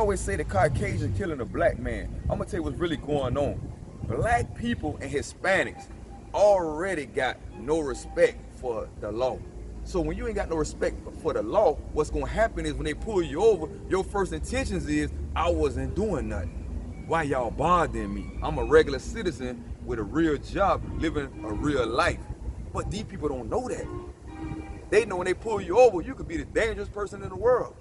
always say the Caucasian killing a black man. I'm gonna tell you what's really going on. Black people and Hispanics already got no respect for the law. So when you ain't got no respect for the law, what's gonna happen is when they pull you over, your first intentions is, I wasn't doing nothing. Why y'all bothering me? I'm a regular citizen with a real job, living a real life. But these people don't know that. They know when they pull you over, you could be the dangerous person in the world.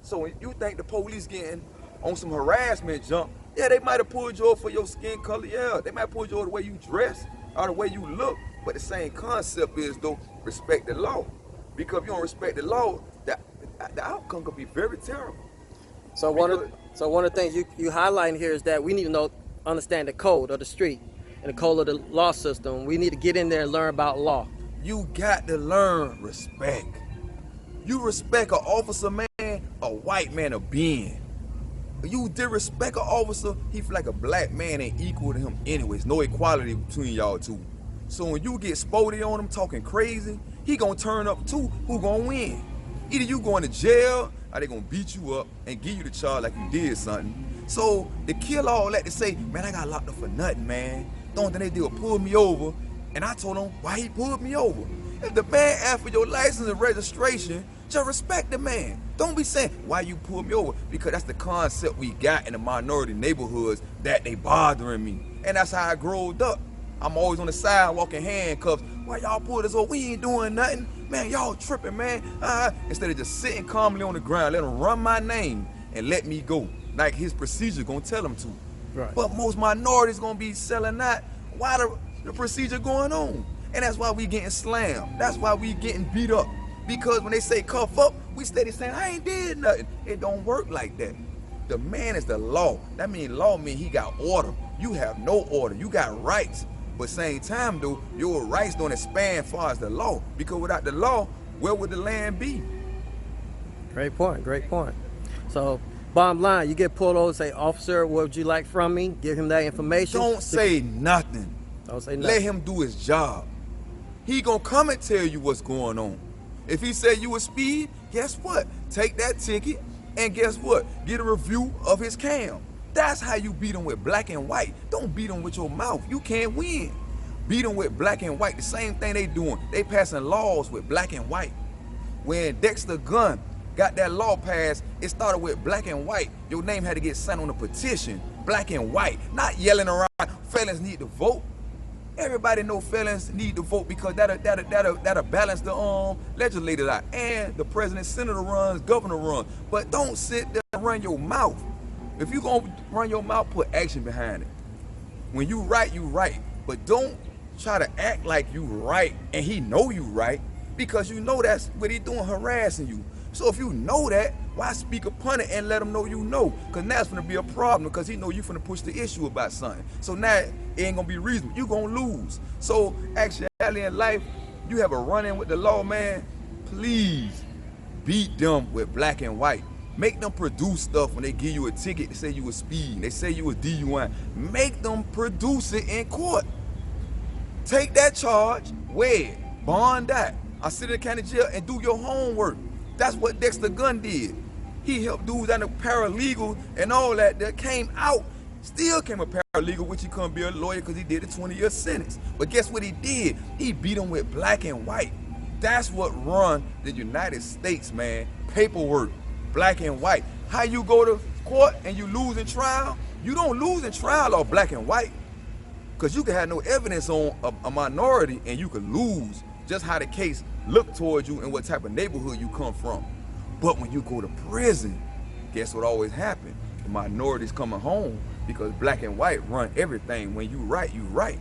So when you think the police getting on some harassment jump, yeah, they might have pulled you over for your skin color, yeah. They might pull you over the way you dress or the way you look. But the same concept is, though, respect the law. Because if you don't respect the law, the outcome could be very terrible. So one of the things you highlighting here is that we need to understand the code of the street and the code of the law system. We need to get in there and learn about law. You got to learn respect. You respect an officer, man, a white man a being. You disrespect an officer, he feel like a black man ain't equal to him anyways. No equality between y'all two. So when you get spotty on him talking crazy, he gonna turn up too. Who gonna win? Either you going to jail or they gonna beat you up and give you the charge like you did something. So to kill all that, to say, man, I got locked up for nothing, man. The only thing they did was pull me over, and I told him why he pulled me over. If the man asked for your license and registration, just respect the man. Don't be saying, why you pulled me over? Because that's the concept we got in the minority neighborhoods, that they bothering me. And that's how I growed up. I'm always on the sidewalk in handcuffs. Why y'all pulled us over? We ain't doing nothing. Man, y'all tripping, man. Instead of just sitting calmly on the ground, let him run my name and let me go. Like his procedure gonna tell him to. Right. But most minorities gonna be selling that while the procedure going on. And that's why we getting slammed. That's why we getting beat up. Because when they say cuff up, we steady saying, I ain't did nothing. It don't work like that. The man is the law. That means law means he got order. You have no order. You got rights. But same time though, your rights don't expand as far as the law. Because without the law, where would the land be? Great point, great point. So bottom line, you get pulled over, say, officer, what would you like from me? Give him that information. Don't say nothing. Don't say nothing. Let him do his job. He gonna come and tell you what's going on. If he say you a speed, guess what? Take that ticket and guess what? Get a review of his cam. That's how you beat him with black and white. Don't beat him with your mouth. You can't win. Beat him with black and white. The same thing they doing. They passing laws with black and white. When Dexter Gunn got that law passed, it started with black and white. Your name had to get signed on a petition. Black and white. Not yelling around, felons need to vote. Everybody know felons need to vote because that'll balance the legislators out. And the president, senator runs, governor runs. But don't sit there and run your mouth. If you gonna run your mouth, put action behind it. When you right, you right. But don't try to act like you right and he know you right, because you know that's what he doing, harassing you. So if you know that, why speak upon it and let him know you know? Because now it's gonna be a problem because he know you finna push the issue about something. So now it ain't gonna be reasonable. You gonna lose. So actually in life, you have a run-in with the law, man, please beat them with black and white. Make them produce stuff when they give you a ticket. They say you was speeding. They say you was DUI. Make them produce it in court. Take that charge, weigh it, bond that. I sit in the county jail and do your homework. That's what Dexter Gunn did. He helped dudes out of paralegal and all that came out, still came a paralegal, which he couldn't be a lawyer because he did a 20-year sentence. But guess what he did? He beat him with black and white. That's what run the United States, man. Paperwork, black and white. How you go to court and you lose in trial? You don't lose in trial off black and white, because you can have no evidence on a minority and you can lose just how the case look towards you and what type of neighborhood you come from. But when you go to prison, guess what always happens? The minorities coming home because black and white run everything. When you right, you right.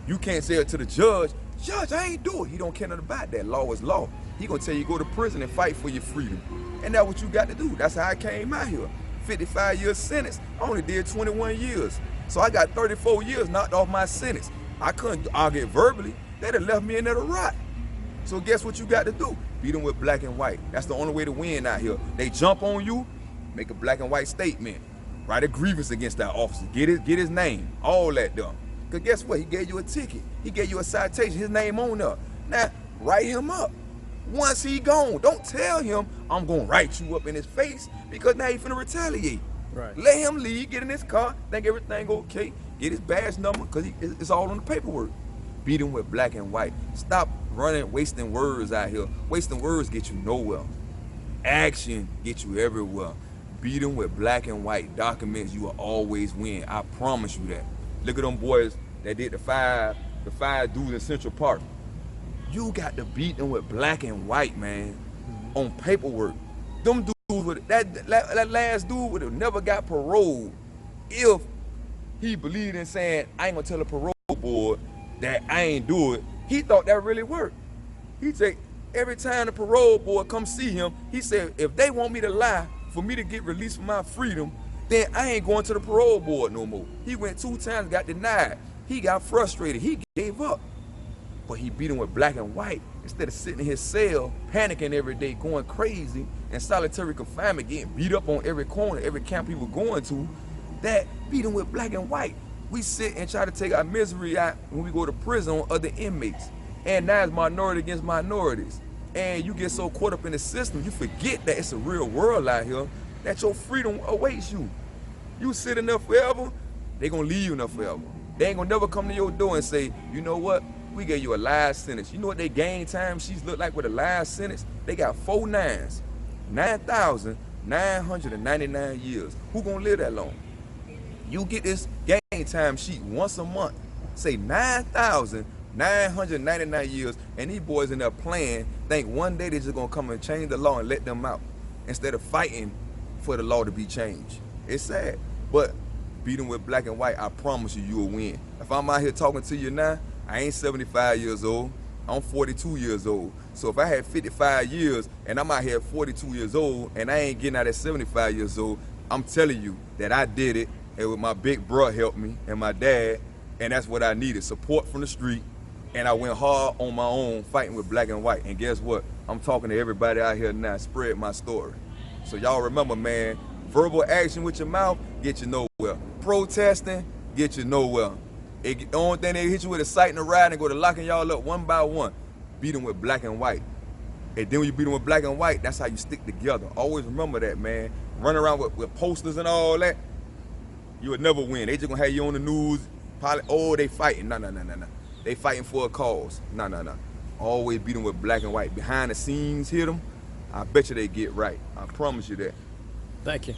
You can't say it to the judge, Judge, I ain't do it. He don't care nothing about that. Law is law. He gonna tell you go to prison and fight for your freedom. And that's what you got to do. That's how I came out here. 55-year sentence. I only did 21 years. So I got 34 years knocked off my sentence. I couldn't argue verbally. They'd have left me in there to rot. So guess what you got to do? Beat them with black and white. That's the only way to win out here. They jump on you, make a black and white statement, write a grievance against that officer, get his name, all that done. Because guess what? He gave you a ticket. He gave you a citation, his name on there. Now, write him up. Once he gone, don't tell him I'm gonna write you up in his face, because now he finna retaliate. Right. Let him leave, get in his car, think everything okay, get his badge number, because it's all on the paperwork. Beat him with black and white. Stop running, wasting words out here. Wasting words get you nowhere. Action get you everywhere. Beat him with black and white documents, you will always win. I promise you that. Look at them boys that did the five dudes in Central Park. You got to beat them with black and white, man, on paperwork. Them dudes with that last dude would have never got parole if he believed in saying, I ain't gonna tell a parole board that I ain't do it. He thought that really worked. He said every time the parole board come see him, he said, if they want me to lie for me to get released from my freedom, then I ain't going to the parole board no more. He went 2 times, got denied. He got frustrated, he gave up. But he beat him with black and white instead of sitting in his cell, panicking every day, going crazy, in solitary confinement, getting beat up on every corner, every camp he was going to. That beat him with black and white. We sit and try to take our misery out when we go to prison on other inmates. And now it's minority against minorities. And you get so caught up in the system, you forget that it's a real world out here, that your freedom awaits you. You sit in there forever, they gonna leave you in there forever. They ain't gonna never come to your door and say, you know what? We gave you a life sentence. You know what they game time sheets look like with a life sentence? They got 4 nines, 9,999 years. Who gonna live that long? You get this game time sheet once a month, say 9,999 years, and these boys in there playing, think one day they just gonna come and change the law and let them out, instead of fighting for the law to be changed. It's sad, but beat them with black and white, I promise you, you'll win. If I'm out here talking to you now, I ain't 75 years old, I'm 42 years old. So if I had 55 years and I'm out here at 42 years old and I ain't getting out at 75 years old, I'm telling you that I did it, and with my big bro helped me and my dad, and that's what I needed, support from the street. And I went hard on my own fighting with black and white. And guess what? I'm talking to everybody out here now, spread my story. So y'all remember, man, verbal action with your mouth get you nowhere. Protesting get you nowhere. The only thing they hit you with is citing a ride and go to locking y'all up one by one. Beat them with black and white. And then when you beat them with black and white, that's how you stick together. Always remember that, man. Run around with posters and all that, you would never win. They just gonna have you on the news, oh, they fighting. No. They fighting for a cause. No. Always beat them with black and white. Behind the scenes, hit them, I bet you they get right. I promise you that. Thank you.